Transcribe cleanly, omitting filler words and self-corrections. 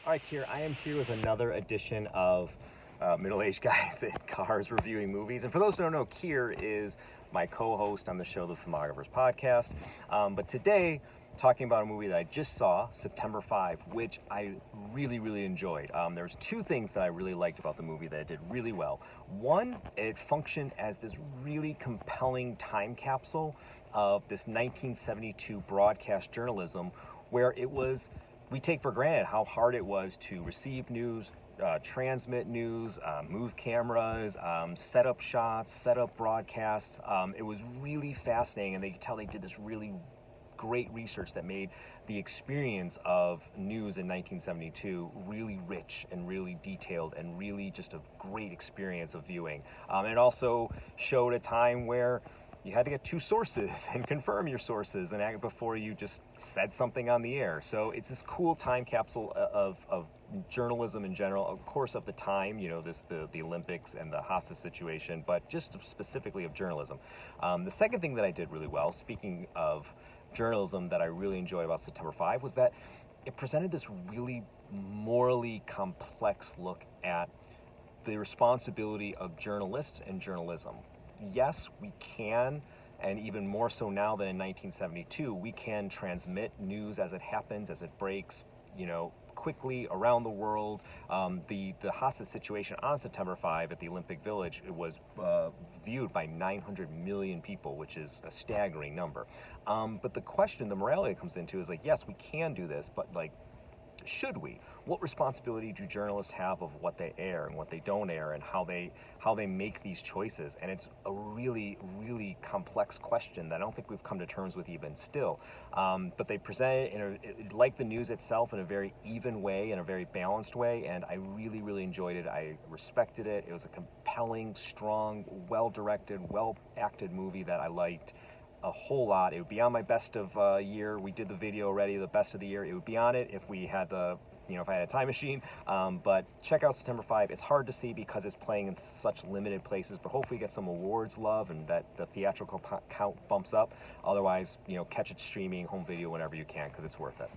All right, Kier, I am here with another edition of Middle-Aged Guys in Cars Reviewing Movies. And for those who don't know, Kier is my co-host on the show, the Filmographers podcast. But today, talking about a movie that I just saw, September 5, which I really enjoyed. There's two things that I really liked about the movie that it did really well. One, it functioned as this really compelling time capsule of this 1972 broadcast journalism where it was, we take for granted how hard it was to receive news, transmit news, move cameras, set up shots, set up broadcasts. It was really fascinating, and they could tell they did this really great research that made the experience of news in 1972 really rich and really detailed and really just a great experience of viewing. It also showed a time where you had to get two sources and confirm your sources and act before you just said something on the air. So it's this cool time capsule of journalism in general, of course, of the time, the Olympics and the hostage situation, but just specifically of journalism. The second thing that I did really well, speaking of journalism, that I really enjoyed about September 5 was that it presented this really morally complex look at the responsibility of journalists and journalism. Yes, we can, and even more so now than in 1972, we can transmit news as it happens, as it breaks, quickly around the world. The hostage situation on September 5 at the Olympic Village, it was viewed by 900 million people, which is a staggering number. But the question, the morality it comes into is yes, we can do this, but should we? What responsibility do journalists have of what they air and what they don't air, and how they make these choices? And it's a really complex question that I don't think we've come to terms with even still. But they present it like the news itself in a very even way, in a very balanced way, and I really enjoyed it. I respected it. It was a compelling, strong, well-directed, well-acted movie that I liked a whole lot. It would be on my best of year. We did the video already, the best of the year. It would be on it if we had if I had a time machine. But check out September 5. It's hard to see because it's playing in such limited places, but hopefully get some awards love and that the theatrical count bumps up. Otherwise, catch it streaming, home video whenever you can, because it's worth it.